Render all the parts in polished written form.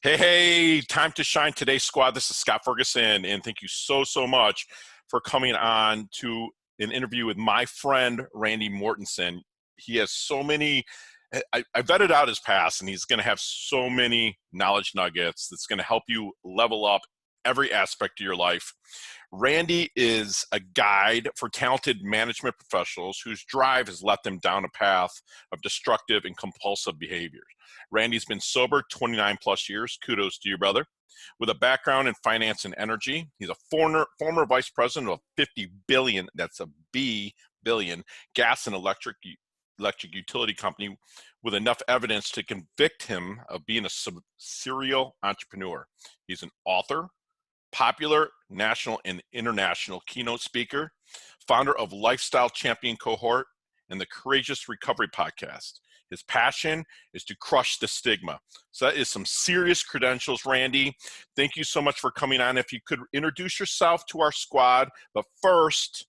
Hey, time to shine today, squad. This is Scott Ferguson, and thank you so much for coming on to an interview with my friend, Randy Mortensen. He has so many, I vetted out his past, and he's going to have so many knowledge nuggets that's going to help you level up every aspect of your life. Randy is a guide for talented management professionals whose drive has led them down a path of destructive and compulsive behaviors. Randy's been sober 29 plus years. Kudos to you, brother. With a background in finance and energy, he's a former vice president of 50 billion, that's a B billion, gas and electric utility company with enough evidence to convict him of being a serial entrepreneur. He's an author, popular national and international keynote speaker, founder of Lifestyle Champion Cohort and the Courageous Recovery Podcast. His passion is to crush the stigma. So that is some serious credentials, Randy. Thank you so much for coming on. If you could introduce yourself to our squad, but first,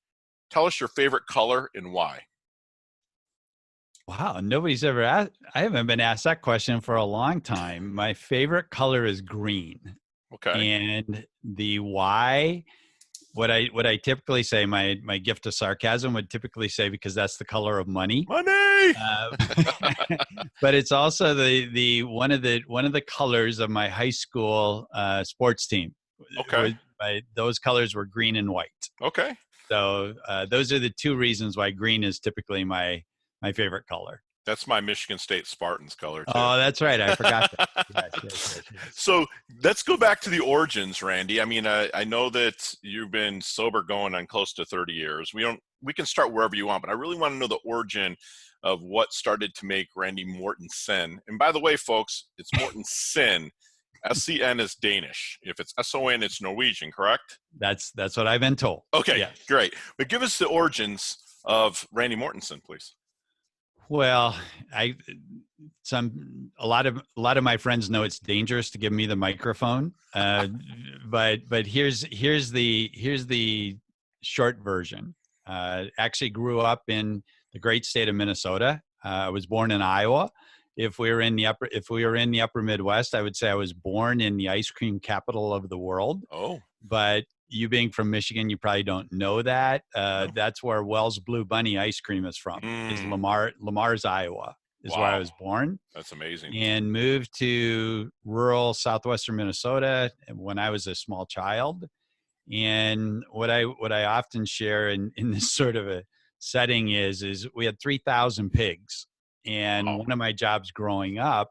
tell us your favorite color and why. Wow, nobody's ever asked. I haven't been asked that question for a long time. My favorite color is green. Okay. And the why, what I typically say, my gift of sarcasm would typically say, because that's the color of money. Money. But it's also the one of the colors of my high school sports team. Okay. Those colors were green and white. Okay. So those are the two reasons why green is typically my favorite color. That's my Michigan State Spartans color, too. Oh, that's right. I forgot that. Yes. So let's go back to the origins, Randy. I mean, I know that you've been sober going on close to 30 years. We can start wherever you want, but I really want to know the origin of what started to make Randy Mortensen. And by the way, folks, it's Mortensen. S-C-N is Danish. If it's S-O-N, it's Norwegian, correct? That's what I've been told. Okay, yes. Great. But give us the origins of Randy Mortensen, please. Well, a lot of my friends know it's dangerous to give me the microphone, but here's the short version. Actually, grew up in the great state of Minnesota. I was born in Iowa. If we were in the upper Midwest, I would say I was born in the ice cream capital of the world. Oh, but you being from Michigan, you probably don't know that. No. That's where Wells Blue Bunny ice cream is from. Is Lamar's, Iowa is where I was born. That's amazing. And moved to rural southwestern Minnesota when I was a small child. And what I often share in this sort of a setting is we had 3,000 pigs. And one of my jobs growing up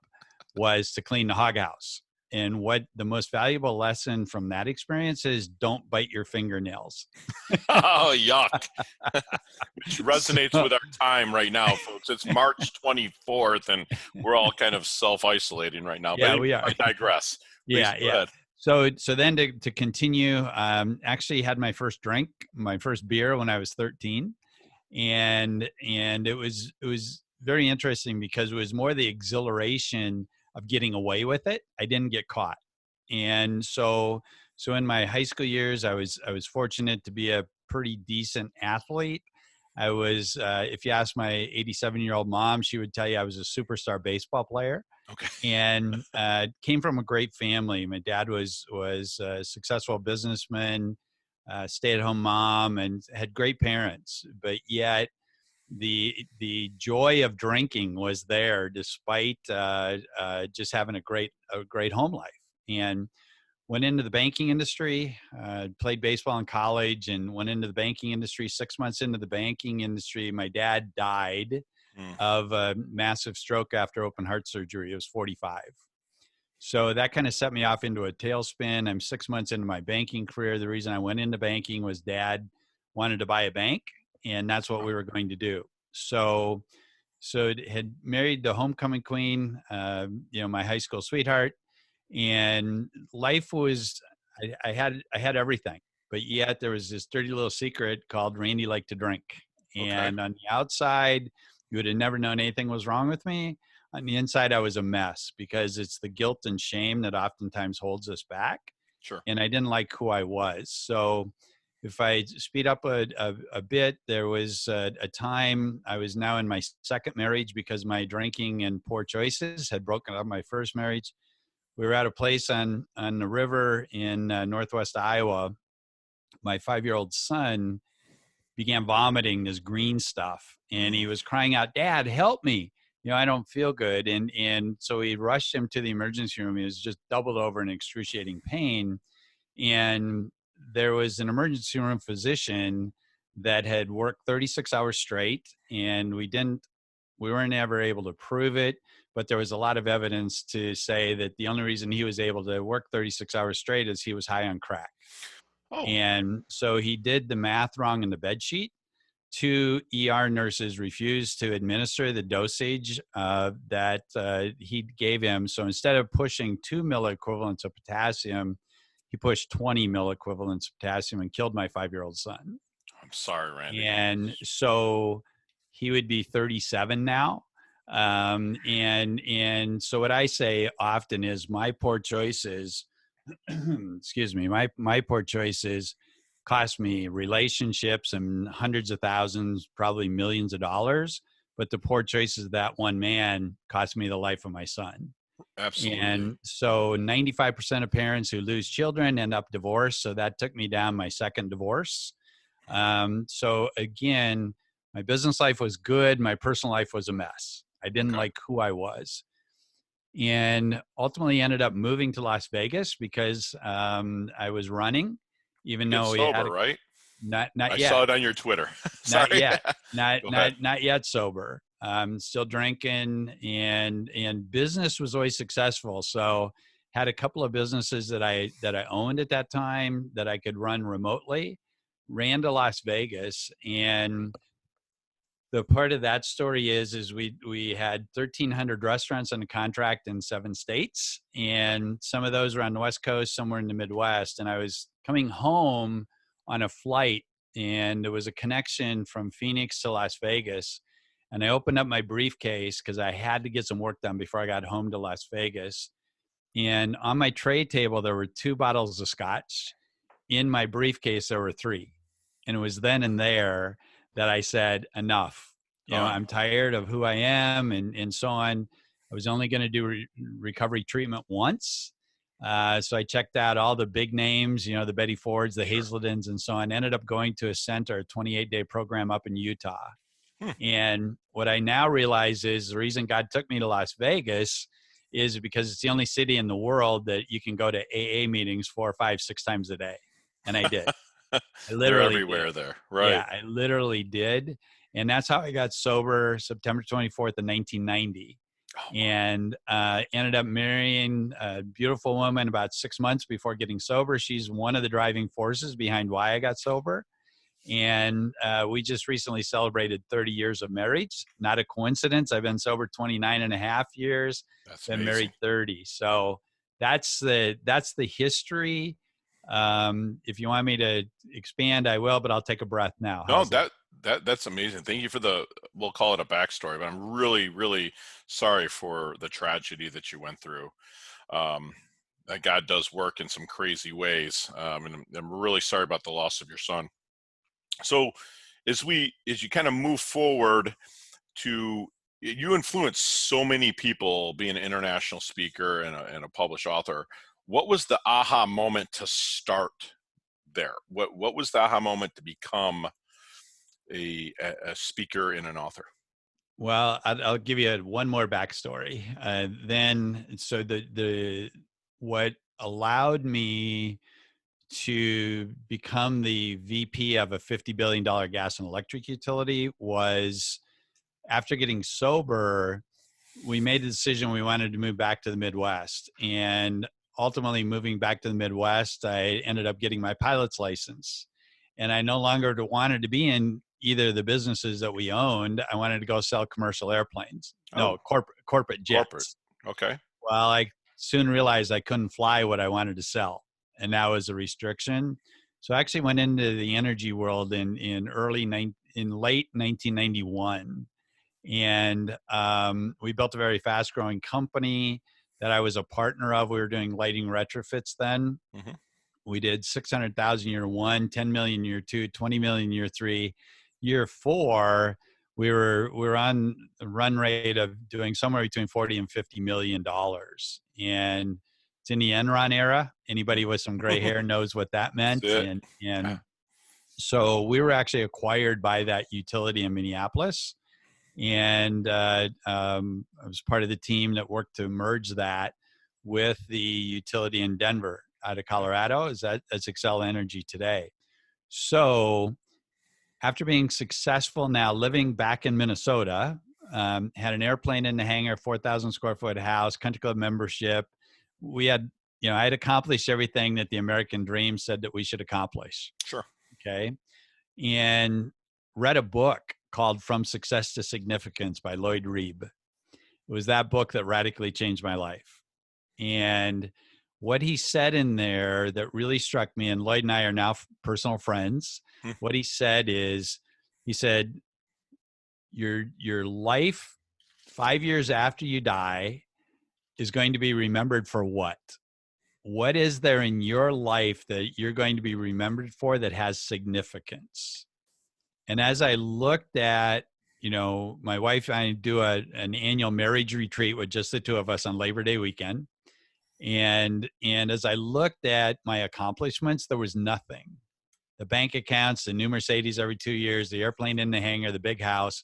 was to clean the hog house. And what the most valuable lesson from that experience is, don't bite your fingernails. Oh, yuck. Which resonates with our time right now, folks. It's March 24th, and we're all kind of self-isolating right now. Yeah, but we are. I digress. Please go ahead. So then to continue, actually had my first beer when I was 13. And it was very interesting because it was more the exhilaration of getting away with it. I didn't get caught. And so in my high school years, I was fortunate to be a pretty decent athlete. I was, if you ask my 87-year-old mom, she would tell you I was a superstar baseball player. Okay. And came from a great family. My dad was a successful businessman, stay-at-home mom, and had great parents. But yet, the joy of drinking was there, despite just having a great home life. And went into the banking industry, played baseball in college, and went into the banking industry. 6 months into the banking industry, my dad died of a massive stroke after open heart surgery. He was 45. So that kind of set me off into a tailspin. I'm 6 months into my banking career. The reason I went into banking was Dad wanted to buy a bank, and that's what we were going to do. So had married the homecoming queen, my high school sweetheart, and life was, I had everything, but yet there was this dirty little secret called Randy liked to drink. And on the outside, you would have never known anything was wrong with me. On the inside, I was a mess, because it's the guilt and shame that oftentimes holds us back. Sure. And I didn't like who I was. So if I speed up a bit, there was a time, I was now in my second marriage because my drinking and poor choices had broken up my first marriage, we were at a place on the river in northwest Iowa. My 5-year-old son began vomiting this green stuff, and he was crying out, "Dad, help me. I don't feel good." And so we rushed him to the emergency room. He was just doubled over in excruciating pain. And there was an emergency room physician that had worked 36 hours straight, and we weren't ever able to prove it, but there was a lot of evidence to say that the only reason he was able to work 36 hours straight is he was high on crack. Oh, And so he did the math wrong in the bed sheet. 2 ER nurses refused to administer the dosage that he gave him. So instead of pushing 2 milliequivalents of potassium, he pushed 20 milliequivalents of potassium and killed my 5-year-old son. I'm sorry, Randy. And so he would be 37 now. And so what I say often is my poor choices, excuse me, my poor choices cost me relationships and hundreds of thousands, probably millions of dollars. But the poor choices of that one man cost me the life of my son. Absolutely. And so 95% of parents who lose children end up divorced. So that took me down my second divorce. So again, my business life was good. My personal life was a mess. I didn't like who I was. And ultimately ended up moving to Las Vegas because I was running, even Get though we had sober, right? not I yet. saw it on your Twitter. Not Sorry. yet. Go ahead. Not yet sober. Still drinking, and business was always successful. So had a couple of businesses that I owned at that time that I could run remotely. Ran to Las Vegas, and the part of that story is we had 1,300 restaurants under contract in 7 states, and some of those were on the West Coast, somewhere in the Midwest. And I was coming home on a flight, and there was a connection from Phoenix to Las Vegas. And I opened up my briefcase because I had to get some work done before I got home to Las Vegas. And on my tray table, there were 2 bottles of scotch. In my briefcase, there were 3. And it was then and there that I said, enough. I'm tired of who I am and so on. I was only going to do recovery treatment once. So I checked out all the big names, the Betty Fords, the Hazeltons, and so on. Ended up going to a center, a 28-day program up in Utah. And what I now realize is the reason God took me to Las Vegas is because it's the only city in the world that you can go to AA meetings 4, 5, 6 times a day. And I did. I They're literally everywhere did. there, right? Yeah, I literally did. And that's how I got sober, September 24th of 1990. And ended up marrying a beautiful woman about 6 months before getting sober. She's one of the driving forces behind why I got sober. And we just recently celebrated 30 years of marriage. Not a coincidence. I've been sober 29 and a half years. That's been amazing. married 30. So that's the history. If you want me to expand, I will, but I'll take a breath now. No, that's amazing. Thank you for we'll call it a backstory, but I'm really, really sorry for the tragedy that you went through. That God does work in some crazy ways. And I'm really sorry about the loss of your son. So as you kind of move forward you influence so many people, being an international speaker and a published author. What was the aha moment to start there? What was the aha moment to become a speaker and an author? Well, I'll give you one more backstory. So what allowed me to become the VP of a $50 billion gas and electric utility was after getting sober, we made the decision we wanted to move back to the Midwest. And ultimately moving back to the Midwest, I ended up getting my pilot's license. And I no longer wanted to be in either of the businesses that we owned. I wanted to go sell commercial airplanes. No, corporate jets. Corporate. Okay. Well, I soon realized I couldn't fly what I wanted to sell. And that was a restriction. So I actually went into the energy world in late 1991. And we built a very fast growing company that I was a partner of. We were doing lighting retrofits then. Mm-hmm. We did 600,000 year 1, 10 million year 2, 20 million year 3. Year 4, we were on the run rate of doing somewhere between $40 and $50 million. And in the Enron era. Anybody with some gray hair knows what that meant. That's it. And Yeah. so we were actually acquired by that utility in Minneapolis. And I was part of the team that worked to merge that with the utility in Denver out of Colorado. That's Xcel Energy today. So after being successful now living back in Minnesota, had an airplane in the hangar, 4,000 square foot house, country club membership. We had, I had accomplished everything that the American dream said that we should accomplish. Sure. Okay. And read a book called From Success to Significance by Lloyd Reeb. It was that book that radically changed my life. And what he said in there that really struck me, and Lloyd and I are now personal friends. What he said is, he said, your life 5 years after you die is going to be remembered for what? What is there in your life that you're going to be remembered for that has significance? And as I looked at, my wife and I do an annual marriage retreat with just the two of us on Labor Day weekend. And as I looked at my accomplishments, there was nothing. The bank accounts, the new Mercedes every 2 years, the airplane in the hangar, the big house,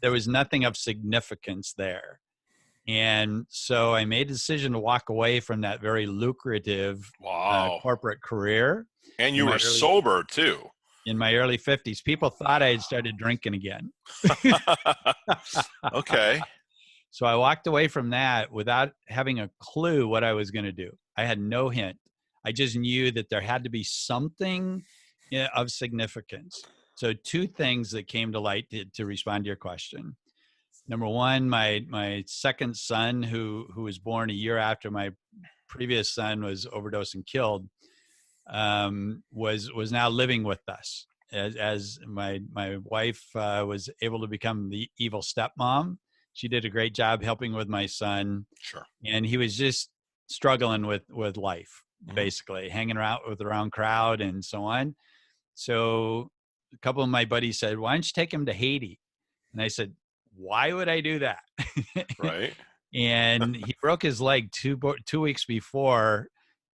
there was nothing of significance there. And so I made a decision to walk away from that very lucrative corporate career. And you were sober too. In my early 50s. People thought I had started drinking again. Okay. So I walked away from that without having a clue what I was going to do. I had no hint. I just knew that there had to be something of significance. So two things that came to light to respond to your question. Number one, my second son, who was born a year after my previous son was overdosed and killed, was now living with us as my wife was able to become the evil stepmom. She did a great job helping with my son. Sure. And he was just struggling with life, basically hanging around with the wrong crowd and so on. So a couple of my buddies said, "Why don't you take him to Haiti?" And I said, "Why would I do that?" Right. And he broke his leg 2 weeks before.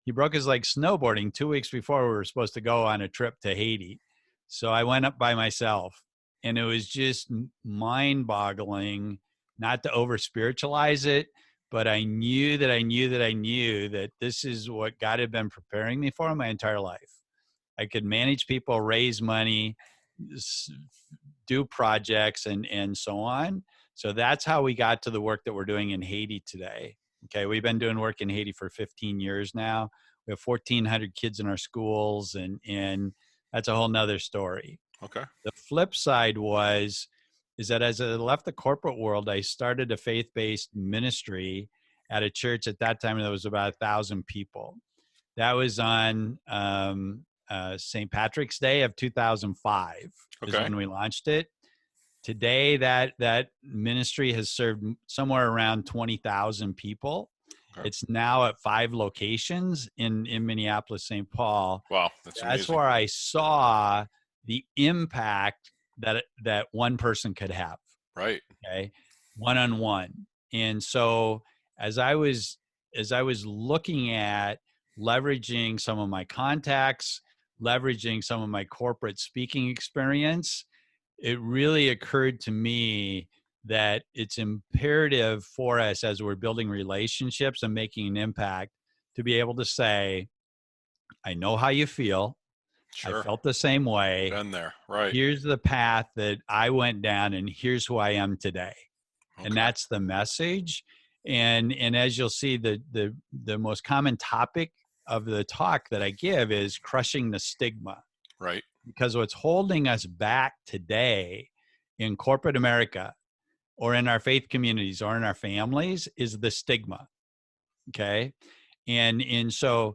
He broke his leg snowboarding 2 weeks before we were supposed to go on a trip to Haiti. So I went up by myself, and it was just mind-boggling, not to over-spiritualize it, but I knew that this is what God had been preparing me for my entire life. I could manage people, raise money, do projects, and so on. So that's how we got to the work that we're doing in Haiti today. Okay, we've been doing work in Haiti for 15 years now. We have 1,400 kids in our schools, and that's a whole nother story. Okay. The flip side is that as I left the corporate world, I started a faith-based ministry at a church at that time that was about 1,000 people. That was on St. Patrick's Day of 2005 is when we launched it. Today, that ministry has served somewhere around 20,000 people. Okay. It's now at 5 locations in Minneapolis, St. Paul. Wow, that's amazing. Where I saw the impact that one person could have. Right. Okay, one-on-one. And so as I was looking at leveraging some of my contacts, leveraging some of my corporate speaking experience, it really occurred to me that it's imperative for us as we're building relationships and making an impact to be able to say, I know how you feel. Sure. I felt the same way. Been there, right. Here's the path that I went down, and here's who I am today. Okay. And that's the message. And as you'll see, the most common topic of the talk that I give is crushing the stigma. Right. Because what's holding us back today in corporate America or in our faith communities or in our families is the stigma. Okay. And so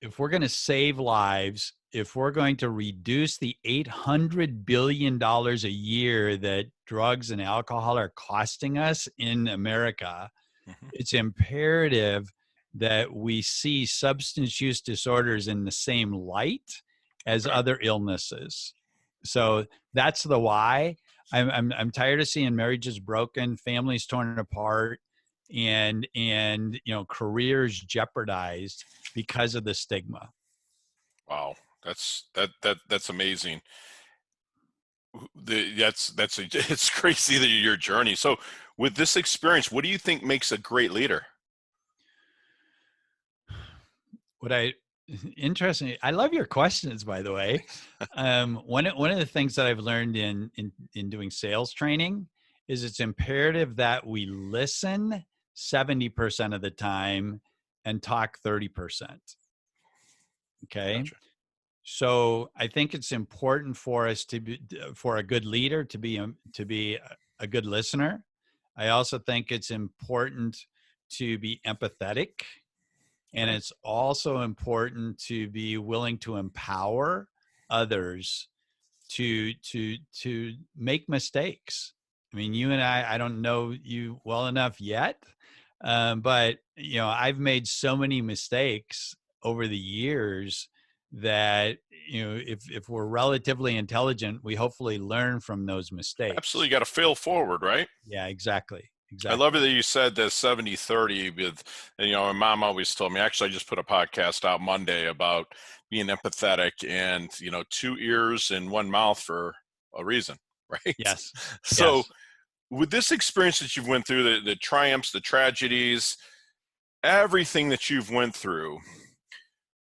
if we're going to save lives, if we're going to reduce the $800 billion a year that drugs and alcohol are costing us in America, it's imperative that we see substance use disorders in the same light as other illnesses. So that's the why. I'm tired of seeing marriages broken, families torn apart, and careers jeopardized because of the stigma. Wow, that's amazing. It's crazy that your journey. So, with this experience, what do you think makes a great leader? What I Interesting. I love your questions, by the way. One of the things that I've learned in doing sales training is it's imperative that we listen 70% of the time and talk 30%. Okay. Gotcha. So I think it's important for us for a good leader to be a good listener. I also think it's important to be empathetic, and Okay. it's also important to be willing to empower others to make mistakes. I mean, you and I don't know you well enough yet, but I've made so many mistakes over the years that if we're relatively intelligent, we hopefully learn from those Absolutely, mistakes. you got to fail forward, right? Yeah, exactly, I love it exactly. that you said the 70-30 with, and my mom always told me, actually, I just put a podcast out Monday about being empathetic and, two ears and one mouth for a reason, right? Yes, So yes. with this experience that you've went through, the triumphs, the tragedies, everything that you've went through,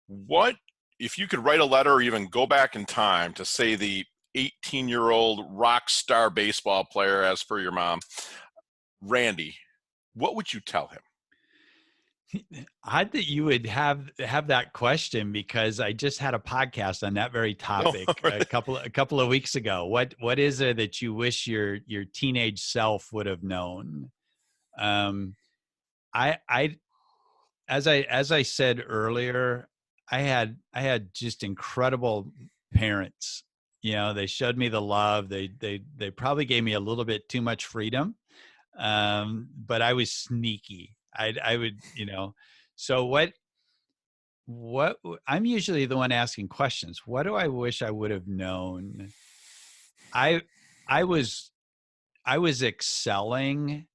what, if you could write a letter or even go back in time to say the 18-year-old rock star baseball player, as per your mom, Randy, what would you tell him? Odd that you would have that question, because I just had a podcast on that very Oh, topic a couple of weeks ago. What is it that you wish your teenage self would have known? Um, I as I said earlier, I had just incredible parents. They showed me the love. They probably gave me a little bit too much freedom, but I was sneaky. I would, so I'm usually the one asking questions. What do I wish I would have known? I I was I was excelling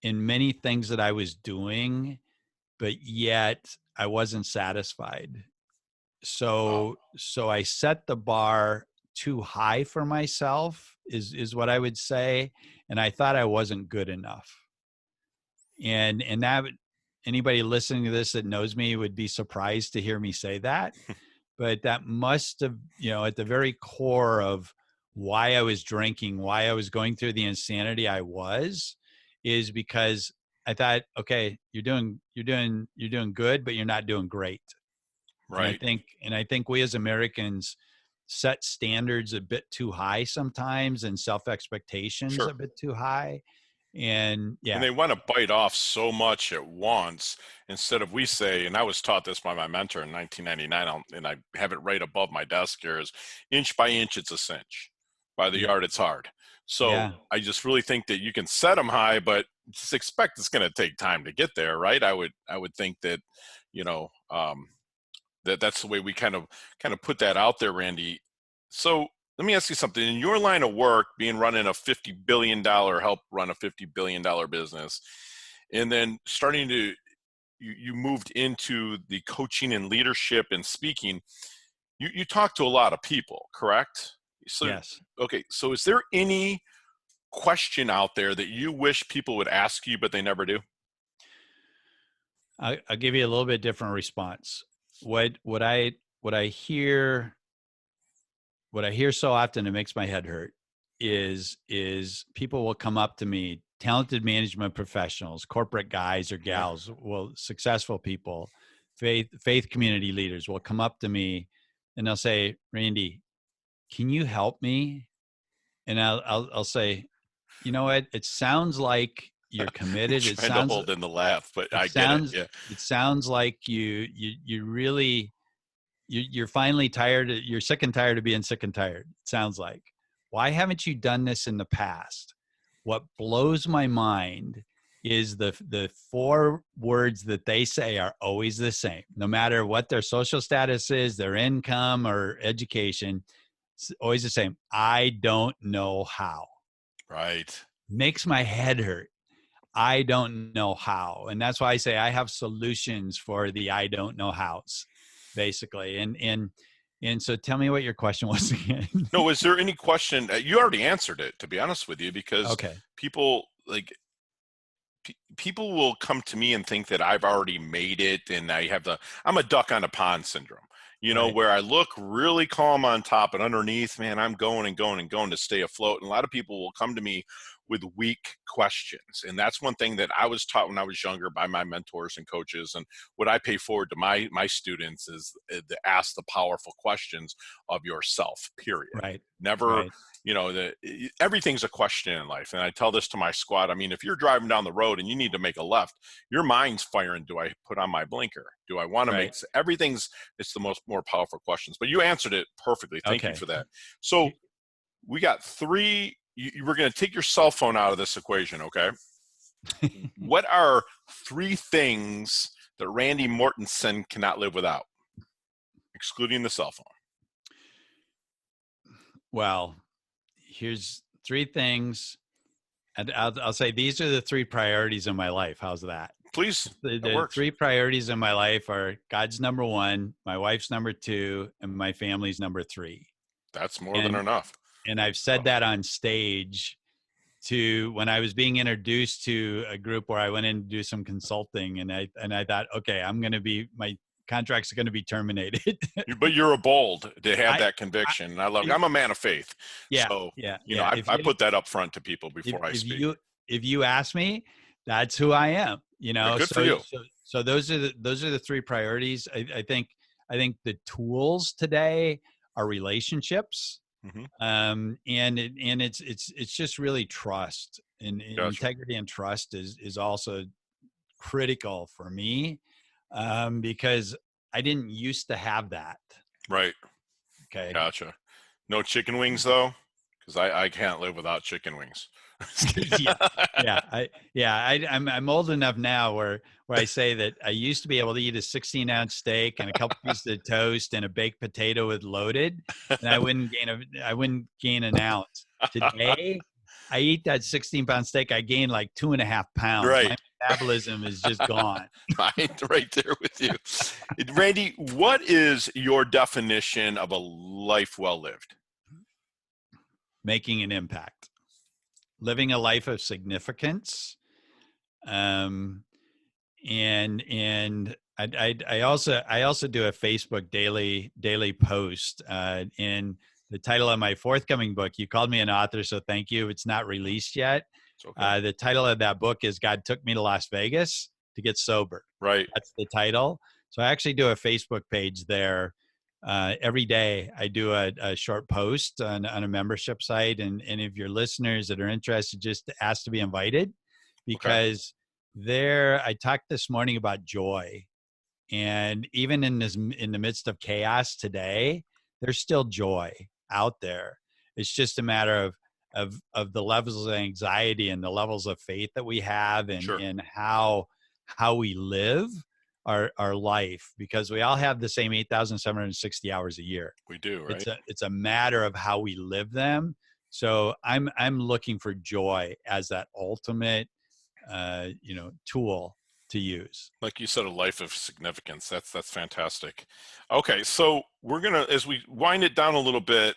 in many things that I was doing, but yet I wasn't satisfied. wow. So I set the bar too high for myself is what I would say, and I thought I wasn't good enough. And that anybody listening to this that knows me would be surprised to hear me say that, but that must have, at the very core of why I was drinking, why I was going through the insanity I was, is because I thought, okay, you're doing good, but you're not doing great. And I Right. think, and I think we as Americans set standards a bit too high sometimes, and self expectations Sure. a bit too high. And And yeah, they want to bite off so much at once instead of, we say, and I was taught this by my mentor in 1999, and I have it right above my desk here, is inch by inch, it's a cinch. By the yeah, yard, it's hard. So yeah. I just really think that you can set them high, but just expect it's going to take time to get there, right? I would think that, you know, um, that's the way we kind of put that out there, Randy. So let me ask you something. In your line of work, being running a $50 billion, help run a $50 billion business, and then starting to, you moved into the coaching and leadership and speaking. You talk to a lot of people, correct? So Yes. okay, so is there any question out there that you wish people would ask you but they never do? I'll give you a little bit different response. What I hear what I hear so often, it makes my head hurt, is people will come up to me, talented management professionals, corporate guys or Yeah. gals, well, successful people, faith community leaders will come up to me and they'll say, Randy, can you help me? And I'll say, you know what? It sounds like you're committed. Trying to hold in the laugh, but It I get it. sounds Yeah. it sounds like you really you're finally tired. You're sick and tired of being sick and tired. It sounds like. Why haven't you done this in the past? What blows my mind is the four words that they say are always the same, no matter what their social status is, their income or education. It's always the same. I don't know how. Right. Makes my head hurt. I don't know how. And that's why I say I have solutions for the I don't know hows, basically. And so tell me what your question was again. No, is there any question? You already answered it, to be honest with you, because Okay. people like people will come to me and think that I've already made it and I'm a duck on a pond syndrome, Right. where I look really calm on top and underneath, man, I'm going and going and going to stay afloat. And a lot of people will come to me with weak questions. And that's one thing that I was taught when I was younger by my mentors and coaches. And what I pay forward to my students is to ask the powerful questions of yourself, period. Right. Never, Right. everything's a question in life. And I tell this to my squad. I mean, if you're driving down the road and you need to make a left, your mind's firing. Do I put on my blinker? Do I want to Right. it's the more powerful questions, but you answered it perfectly. Thank you Okay. for that. So we got three, we're going to take your cell phone out of this equation. Okay. What are three things that Randy Mortensen cannot live without, excluding the cell phone? Well, here's three things. And I'll say these are the three priorities in my life. How's that? Please. The That works. three priorities in my life are God's number one, my wife's number two, and my family's number three. That's more than enough. And I've said that on stage to when I was being introduced to a group where I went in to do some consulting, and I thought, okay, my contract's going to be terminated. But you're a bold to have that conviction. And I'm a man of faith. Yeah. So, Yeah. I put that up front to people before I speak. If you ask me, that's who I am, Good for you. So those are the three priorities. I think the tools today are relationships. Mm-hmm. And it's just really trust, and Gotcha. integrity and trust is also critical for me, because I didn't used to have that. Right. Okay. Gotcha. No chicken wings though, because I can't live without chicken wings. I'm old enough now where I say that I used to be able to eat a 16-ounce steak and a couple pieces of toast and a baked potato with loaded, and I wouldn't gain an ounce. Today, I eat that 16-pound steak, I gain like 2.5 pounds. Right. My metabolism is just gone. Right there with you. Randy, what is your definition of a life well lived? Making an impact. Living a life of significance, and I also do a Facebook daily post. In the title of my forthcoming book, you called me an author, so thank you. It's not released yet. It's okay. The title of that book is "God Took Me to Las Vegas to Get Sober." Right. That's the title. So I actually do a Facebook page there. Every day I do a short post on a membership site. And if your listeners that are interested, just ask to be invited, because there I talked this morning about joy. And even in the midst of chaos today, there's still joy out there. It's just a matter of the levels of anxiety and the levels of faith that we have, and, Sure. and how we live our life, because we all have the same 8,760 hours a year. We do, right? It's a matter of how we live them. So I'm looking for joy as that ultimate tool to use. Like you said, a life of significance. That's fantastic. Okay, so we're gonna, as we wind it down a little bit,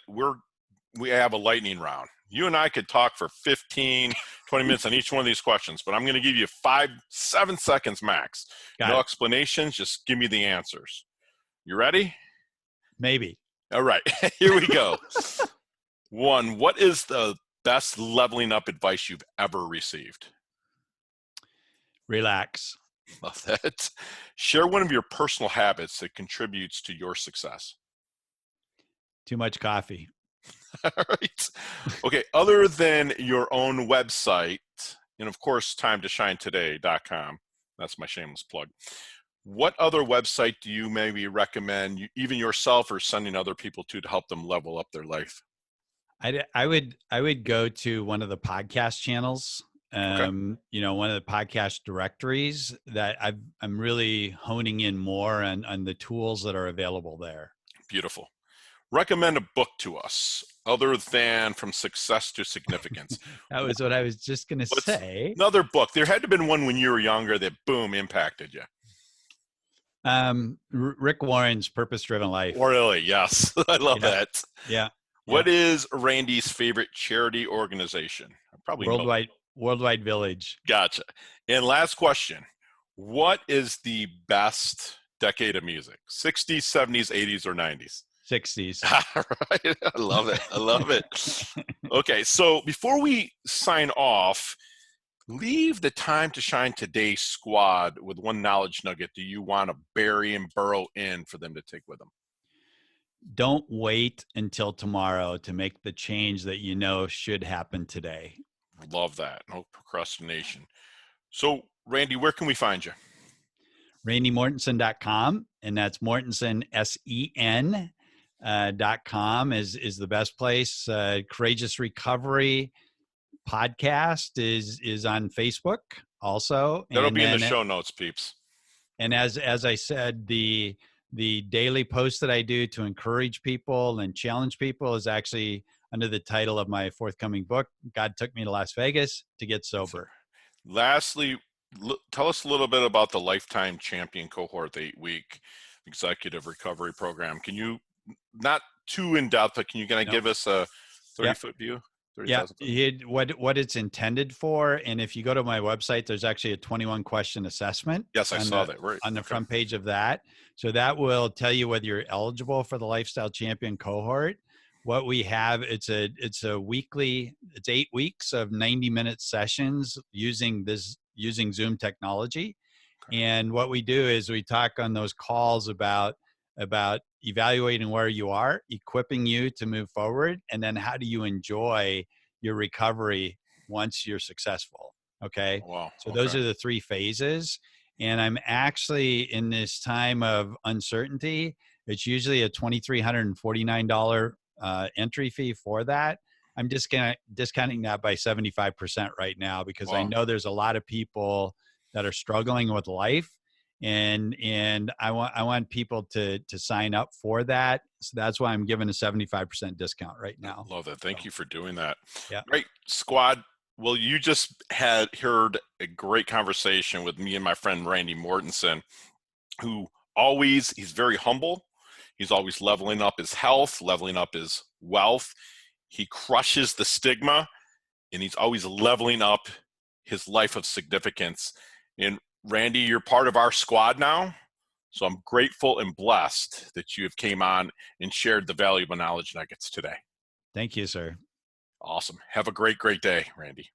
we have a lightning round. You and I could talk for 15, 20 minutes on each one of these questions, but I'm going to give you 7 seconds max. No explanations, just give me the answers. You ready? Maybe. All right, here we go. 1, what is the best leveling up advice you've ever received? Relax. Love that. Share one of your personal habits that contributes to your success. Too much coffee. All right. Okay. Other than your own website, and of course, timetoshinetoday.com. That's my shameless plug. What other website do you maybe recommend, even yourself or sending other people to help them level up their life? I would go to one of the podcast channels. One of the podcast directories that I'm really honing in more on the tools that are available there. Beautiful. recommend a book to us other than From Success to Significance. That was what I was just going to What's say. another book? There had to have been one when you were younger that, boom, impacted you. Rick Warren's Purpose Driven Life. Really? Yes. I love that. Yeah. What is Randy's favorite charity organization? I probably know that. Worldwide Village. Gotcha. And last question. What is the best decade of music? 60s, 70s, 80s, or 90s? 60s. Right. I love it. I love it. Okay. So before we sign off, leave the time to shine today squad with one knowledge nugget do you want to bury and burrow in for them to take with them? Don't wait until tomorrow to make the change that you know should happen today. Love that. No procrastination. So, Randy, where can we find you? RandyMortensen.com, and that's Mortensen, SEN.com is the best place. Courageous Recovery podcast is on Facebook also. That'll be in the show notes, peeps. And as I said, the daily post that I do to encourage people and challenge people is actually under the title of my forthcoming book, God Took Me to Las Vegas to Get Sober. Lastly, tell us a little bit about the Lifetime Champion Cohort, the 8-week executive recovery program. Can you, not too in depth, but can you kind of give us a 30-foot view? 30, what it's intended for. And if you go to my website, there's actually a 21 question assessment. Yes, I saw that. Right on the front page of that. So that will tell you whether you're eligible for the Lifestyle Champion Cohort. What we have, it's a weekly, it's 8 weeks of 90-minute sessions using Zoom technology. Okay. And what we do is we talk on those calls about evaluating where you are, equipping you to move forward, and then how do you enjoy your recovery once you're successful. Okay. Wow. So those are the 3 phases. And I'm actually, in this time of uncertainty, it's usually a $2,349 entry fee for that. I'm just discounting that by 75% right now because I know there's a lot of people that are struggling with life. And I want people to sign up for that. So that's why I'm giving a 75% discount right now. Love that. Thank you for doing that. Yeah. Great, squad. Well, you just heard a great conversation with me and my friend Randy Mortensen, who he's very humble. He's always leveling up his health, leveling up his wealth. He crushes the stigma, and he's always leveling up his life of significance. And Randy, you're part of our squad now, so I'm grateful and blessed that you have came on and shared the valuable knowledge nuggets today. Thank you, sir. Awesome. Have a great, great day, Randy.